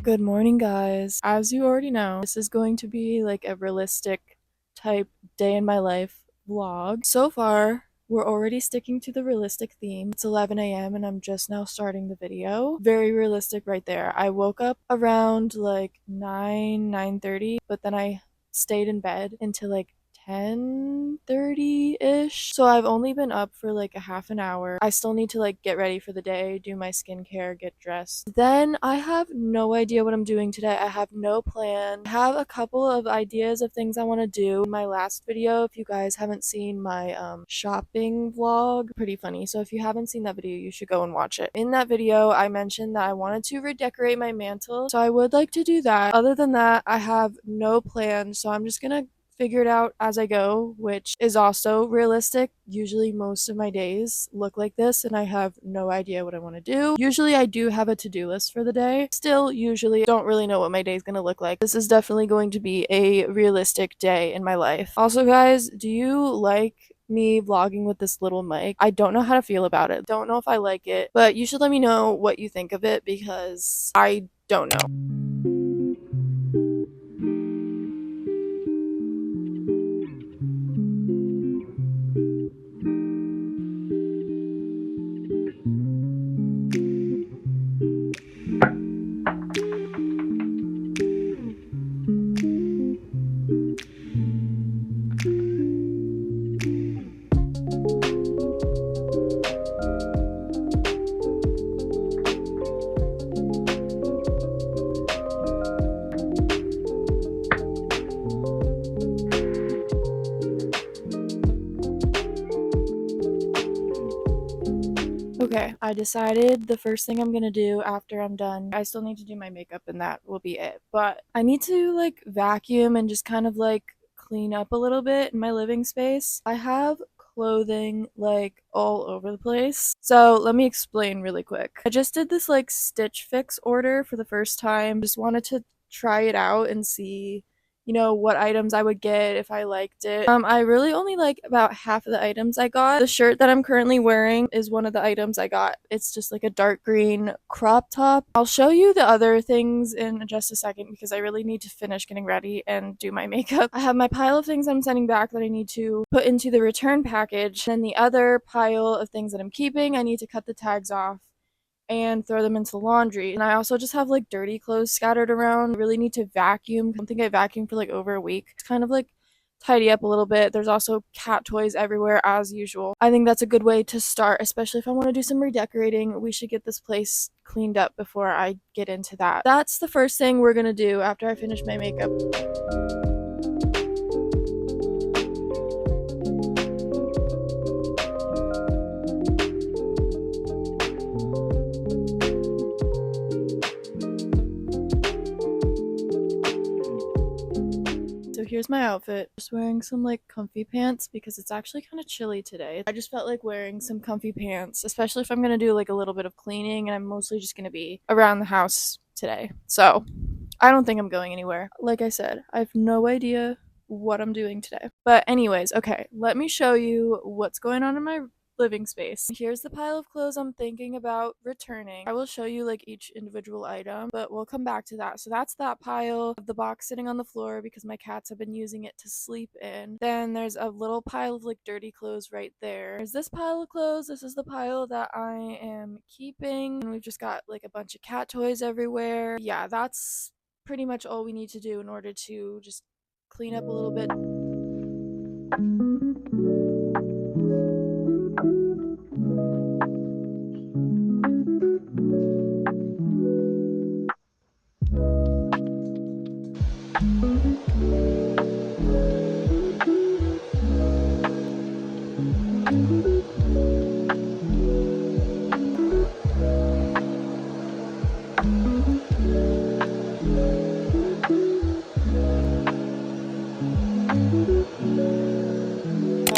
Good morning, guys. As you already know, this is going to be like a realistic type day in my life vlog. So far, we're already sticking to the realistic theme. It's 11 a.m. and I'm just now starting the video. Very realistic right there. I woke up around like 9:30, but then I stayed in bed until like 10:30-ish. So I've only been up for like a half an hour. I still need to like get ready for the day, do my skincare, get dressed. Then I have no idea what I'm doing today. I have no plan. I have a couple of ideas of things I want to do. In my last video, if you guys haven't seen my shopping vlog, pretty funny. So if you haven't seen that video, you should go and watch it. In that video, I mentioned that I wanted to redecorate my mantle. So I would like to do that. Other than that, I have no plan. So I'm just gonna figure it out as I go, which is also realistic. Usually most of my days look like this and I have no idea what I want to do. Usually I do have a to-do list for the day. Still, usually don't really know what my day is going to look like. This is definitely going to be a realistic day in my life. Also, guys, do you like me vlogging with this little mic? I don't know how to feel about it. Don't know if I like it, but you should let me know what you think of it because I don't know. Okay, I decided the first thing I'm gonna do after I'm done, I still need to do my makeup and that will be it, but I need to like vacuum and just kind of like clean up a little bit in my living space. I have clothing like all over the place. So let me explain really quick. I just did this like Stitch Fix order for the first time. Just wanted to try it out and see what items I would get if I liked it. I really only like about half of the items I got. The shirt that I'm currently wearing is one of the items I got. It's just like a dark green crop top. I'll show you the other things in just a second because I really need to finish getting ready and do my makeup. I have my pile of things I'm sending back that I need to put into the return package. And the other pile of things that I'm keeping, I need to cut the tags off and throw them into the laundry. And I also just have like dirty clothes scattered around. I really need to vacuum. I don't think I vacuumed for like over a week. It's kind of like tidy up a little bit. There's also cat toys everywhere as usual. I think that's a good way to start, especially if I want to do some redecorating. We should get this place cleaned up before I get into that. That's the first thing we're gonna do after I finish my makeup. So here's my outfit. Just wearing some like comfy pants because it's actually kind of chilly today. I just felt like wearing some comfy pants, especially if I'm gonna do like a little bit of cleaning and I'm mostly just gonna be around the house today. So I don't think I'm going anywhere. Like I said, I have no idea what I'm doing today. But anyways, okay, let me show you what's going on in my living space. Here's the pile of clothes I'm thinking about returning. I will show you like each individual item, but we'll come back to that. So that's that pile of the box sitting on the floor because my cats have been using it to sleep in. Then there's a little pile of like dirty clothes right there. There's this pile of clothes. This is the pile that I am keeping. And we've just got like a bunch of cat toys everywhere. Yeah, that's pretty much all we need to do in order to just clean up a little bit.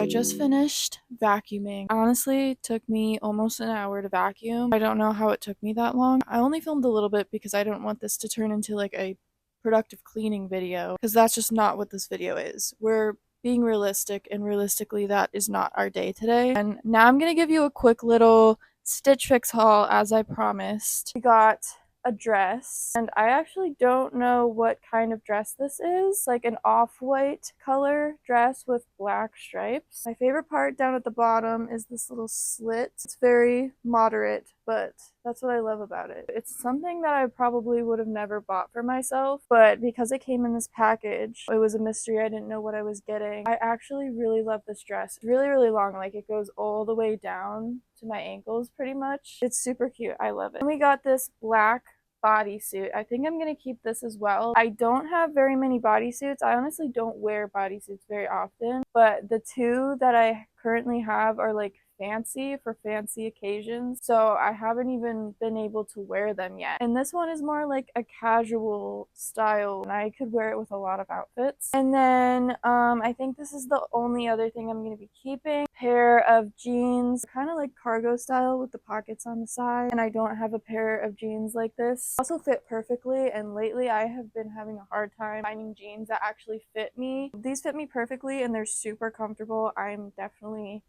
I just finished vacuuming. Honestly, it took me almost an hour to vacuum. I don't know how it took me that long. I only filmed a little bit because I don't want this to turn into like a productive cleaning video because that's just not what this video is. We're being realistic, and realistically that is not our day today. And now I'm gonna give you a quick little Stitch Fix haul as I promised. We got a dress, and I actually don't know what kind of dress this is. Like an off-white color dress with black stripes. My favorite part down at the bottom is this little slit. It's very moderate, but that's what I love about it. It's something that I probably would have never bought for myself, but because it came in this package, it was a mystery. I didn't know what I was getting. I actually really love this dress. It's really, really long. Like it goes all the way down to my ankles pretty much. It's super cute. I love it. And we got this black bodysuit. I think I'm gonna keep this as well. I don't have very many bodysuits. I honestly don't wear bodysuits very often, but the two that I currently have are like fancy for fancy occasions, so I haven't even been able to wear them yet. And this one is more like a casual style, and I could wear it with a lot of outfits. And then I think this is the only other thing I'm going to be keeping. Pair of jeans, kind of like cargo style with the pockets on the side, and I don't have a pair of jeans like this. Also fit perfectly, and lately I have been having a hard time finding jeans that actually fit me. These fit me perfectly and they're super comfortable. I'm definitely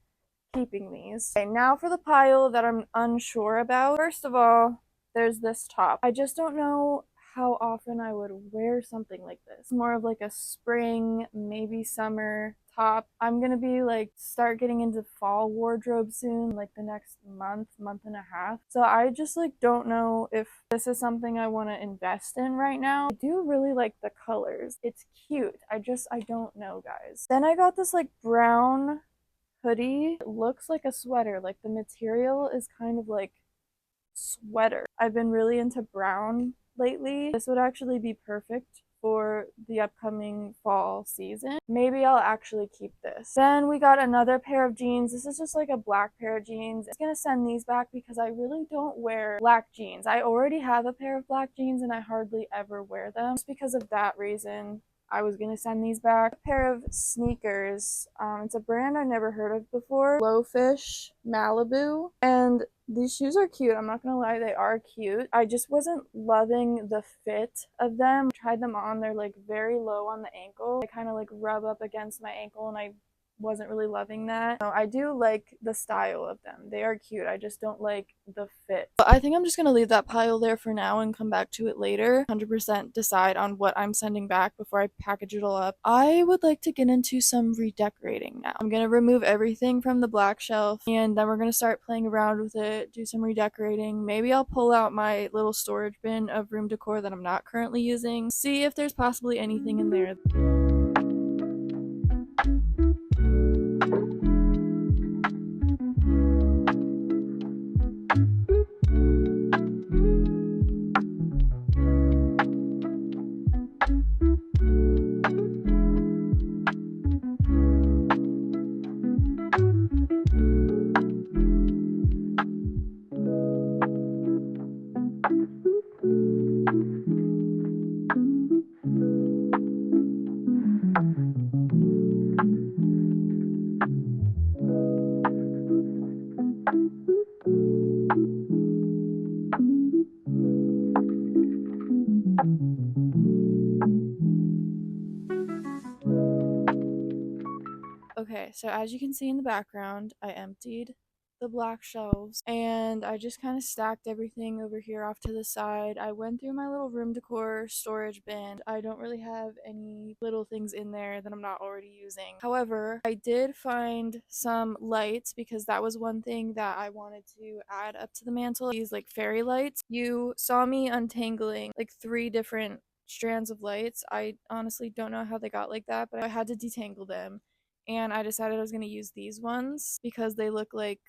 keeping these. Okay, now for the pile that I'm unsure about. First of all, there's this top. I just don't know how often I would wear something like this. More of like a spring, maybe summer top. I'm gonna be like start getting into fall wardrobe soon, like the next month and a half. So I just like don't know if this is something I want to invest in right now. I do really like the colors. It's cute. I don't know, guys. Then I got this like brown hoodie. It looks like a sweater. Like the material is kind of like sweater. I've been really into brown lately. This would actually be perfect for the upcoming fall season. Maybe I'll actually keep this. Then we got another pair of jeans. This is just like a black pair of jeans. I'm gonna send these back because I really don't wear black jeans. I already have a pair of black jeans and I hardly ever wear them. Just because of that reason, I was gonna send these back. A pair of sneakers. It's a brand I never heard of before. Blowfish Malibu. And these shoes are cute. I'm not gonna lie, they are cute. I just wasn't loving the fit of them. I tried them on. They're like very low on the ankle. They kind of like rub up against my ankle and I wasn't really loving that. No, I do like the style of them. They are cute. I just don't like the fit. But I think I'm just gonna leave that pile there for now and come back to it later. 100% decide on what I'm sending back before I package it all up. I would like to get into some redecorating now. I'm gonna remove everything from the black shelf and then we're gonna start playing around with it, do some redecorating. Maybe I'll pull out my little storage bin of room decor that I'm not currently using, see if there's possibly anything in there. Okay, so as you can see in the background, I emptied the black shelves and I just kind of stacked everything over here off to the side. I went through my little room decor storage bin. I don't really have any little things in there that I'm not already using. However, I did find some lights because that was one thing that I wanted to add up to the mantle. These like fairy lights. You saw me untangling like 3 different strands of lights. I honestly don't know how they got like that, but I had to detangle them. And I decided I was going to use these ones because they look like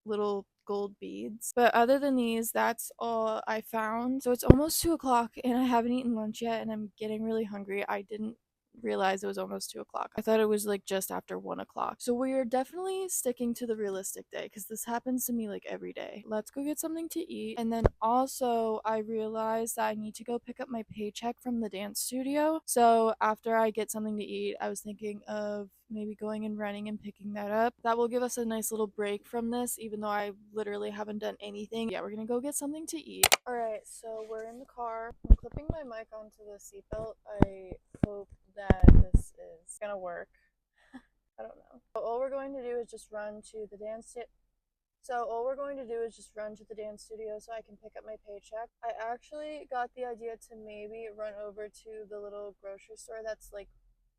little gold beads. But other than these, that's all I found. So it's almost 2 o'clock and I haven't eaten lunch yet and I'm getting really hungry. I didn't realize it was almost 2 o'clock. I thought it was like just after 1 o'clock. So we are definitely sticking to the realistic day because this happens to me like every day. Let's go get something to eat. And then also I realized that I need to go pick up my paycheck from the dance studio. So after I get something to eat, I was thinking of maybe going and running and picking that up. That will give us a nice little break from this, even though I literally haven't done anything. Yeah, we're gonna go get something to eat. Alright, so we're in the car. I'm clipping my mic onto the seatbelt. I hope that this is gonna work. I don't know. But all we're going to do is just run to the dance So all we're going to do is just run to the dance studio so I can pick up my paycheck. I actually got the idea to maybe run over to the little grocery store that's like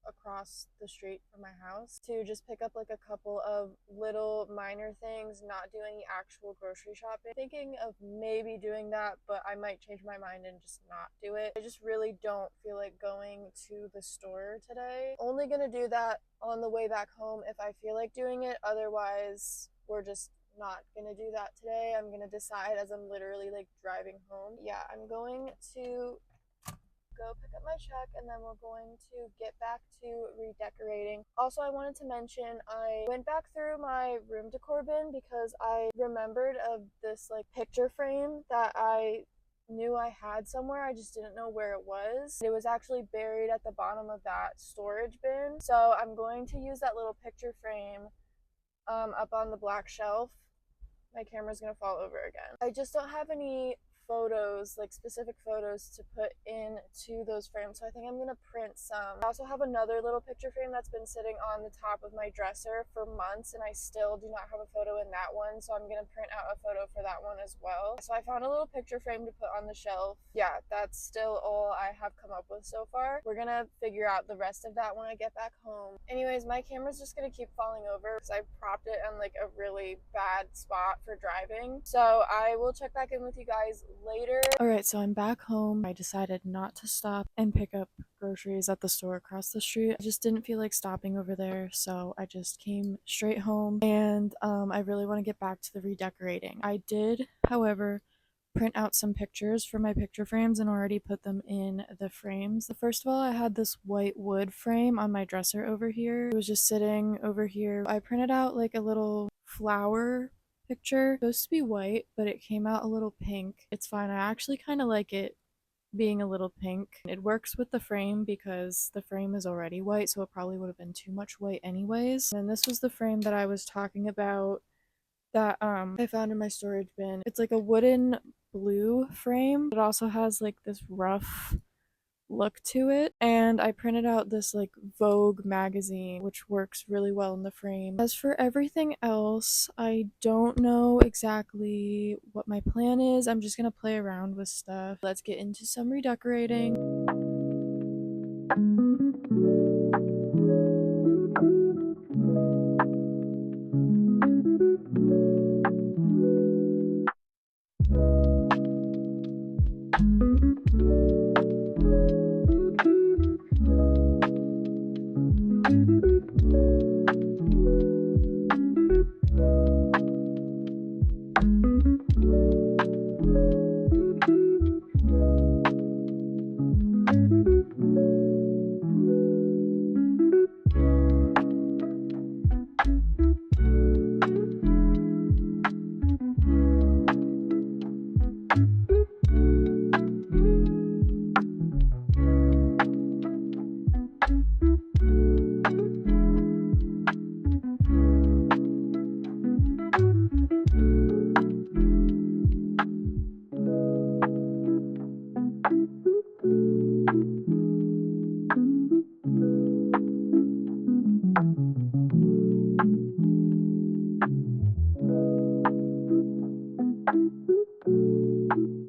across the street from my house to just pick up like a couple of little minor things, not do any actual grocery shopping. Thinking of maybe doing that, but I might change my mind and just not do it. I just really don't feel like going to the store today. Only gonna do that on the way back home if I feel like doing it. Otherwise, we're just not gonna do that today. I'm gonna decide as I'm literally like driving home. Yeah, I'm going to go pick up my check and then we're going to get back to redecorating. Also, I wanted to mention I went back through my room decor bin because I remembered of this like picture frame that I knew I had somewhere. I just didn't know where it was. It was actually buried at the bottom of that storage bin. So I'm going to use that little picture frame up on the black shelf. My camera's gonna fall over again. I just don't have any photos, like specific photos to put into those frames, so I think I'm gonna print some. I also have another little picture frame that's been sitting on the top of my dresser for months and I still do not have a photo in that one, so I'm gonna print out a photo for that one as well. So I found a little picture frame to put on the shelf. Yeah, that's still all I have come up with so far. We're gonna figure out the rest of that when I get back home. Anyways, my camera's just gonna keep falling over because I propped it on like a really bad spot for driving. So I will check back in with you guys later. Alright, so I'm back home. I decided not to stop and pick up groceries at the store across the street. I just didn't feel like stopping over there, so I just came straight home and I really want to get back to the redecorating. I did, however, print out some pictures for my picture frames and already put them in the frames. First of all, I had this white wood frame on my dresser over here. It was just sitting over here. I printed out like a little flower picture. It was supposed to be white, but it came out a little pink. It's fine. I actually kind of like it being a little pink. It works with the frame because the frame is already white, so it probably would have been too much white anyways. And this was the frame that I was talking about that I found in my storage bin. It's like a wooden blue frame. It also has like this rough look to it, and I printed out this like Vogue magazine which works really well in the frame. As for everything else, I don't know exactly what my plan is. I'm just gonna play around with stuff. Let's get into some redecorating.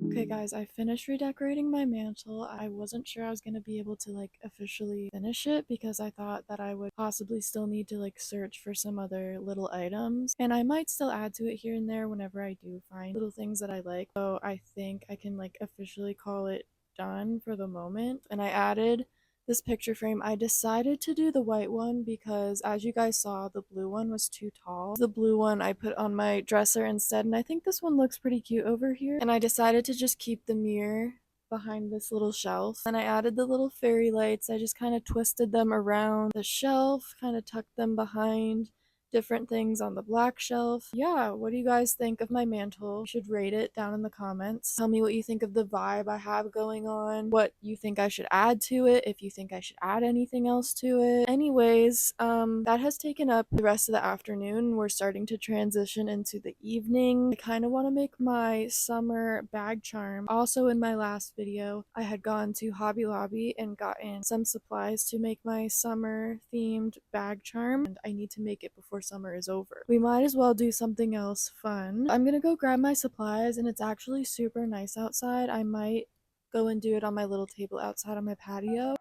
Okay guys, I finished redecorating my mantle. I wasn't sure I was going to be able to like officially finish it because I thought that I would possibly still need to like search for some other little items, and I might still add to it here and there whenever I do find little things that I like. So I think I can like officially call it done for the moment. And I added this picture frame. I decided to do the white one because, as you guys saw, the blue one was too tall. The blue one I put on my dresser instead, and I think this one looks pretty cute over here. And I decided to just keep the mirror behind this little shelf. And I added the little fairy lights. I just kind of twisted them around the shelf, kind of tucked them behind different things on the black shelf. Yeah, what do you guys think of my mantle? You should rate it down in the comments. Tell me what you think of the vibe I have going on, what you think I should add to it, if you think I should add anything else to it. Anyways, that has taken up the rest of the afternoon. We're starting to transition into the evening. I kind of want to make my summer bag charm. Also, in my last video, I had gone to Hobby Lobby and gotten some supplies to make my summer themed bag charm, and I need to make it before summer is over. We might as well do something else fun. I'm gonna go grab my supplies, and it's actually super nice outside. I might go and do it on my little table outside on my patio.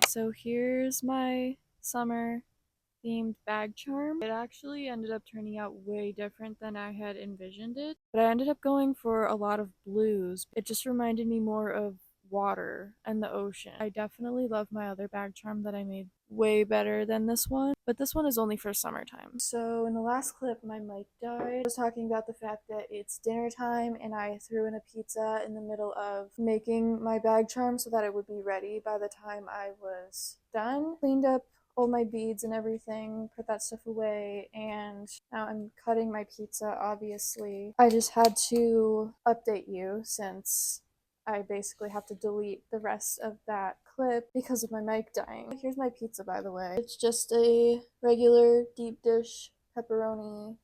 So here's my summer themed bag charm. It actually ended up turning out way different than I had envisioned it, but I ended up going for a lot of blues. It just reminded me more of water and the ocean. I definitely love my other bag charm that I made way better than this one, but this one is only for summertime. So in the last clip, my mic died. I was talking about the fact that it's dinner time and I threw in a pizza in the middle of making my bag charm so that it would be ready by the time I was done. Cleaned up all my beads and everything, put that stuff away, and now I'm cutting my pizza, obviously. I just had to update you since I basically have to delete the rest of that clip because of my mic dying. Here's my pizza, by the way. It's just a regular deep dish pepperoni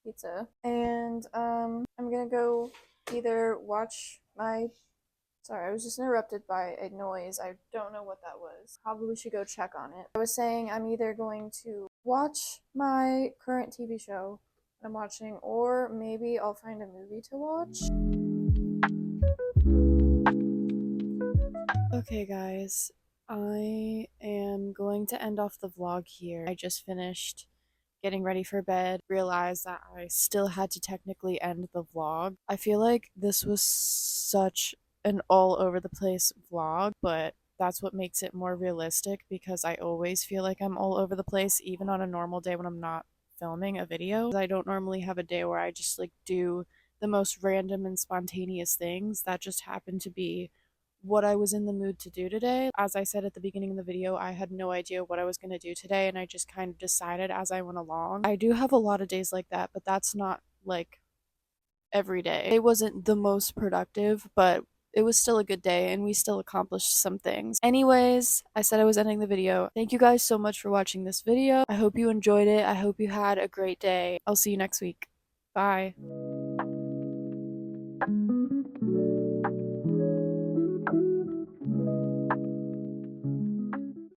pizza. And I'm gonna go either watch my Sorry, I was just interrupted by a noise. I don't know what that was. Probably should go check on it. I was saying I'm either going to watch my current TV show that I'm watching, or maybe I'll find a movie to watch. Okay, guys, I am going to end off the vlog here. I just finished getting ready for bed, realized that I still had to technically end the vlog. I feel like this was such an all over the place vlog, but that's what makes it more realistic because I always feel like I'm all over the place, even on a normal day when I'm not filming a video. I don't normally have a day where I just like do the most random and spontaneous things. That just happened to be what I was in the mood to do today. As I said at the beginning of the video, I had no idea what I was going to do today, and I just kind of decided as I went along. I do have a lot of days like that, but that's not like every day. It wasn't the most productive, but it was still a good day and we still accomplished some things. Anyways, I said I was ending the video. Thank you guys so much for watching this video. I hope you enjoyed it. I hope you had a great day. I'll see you next week. Bye.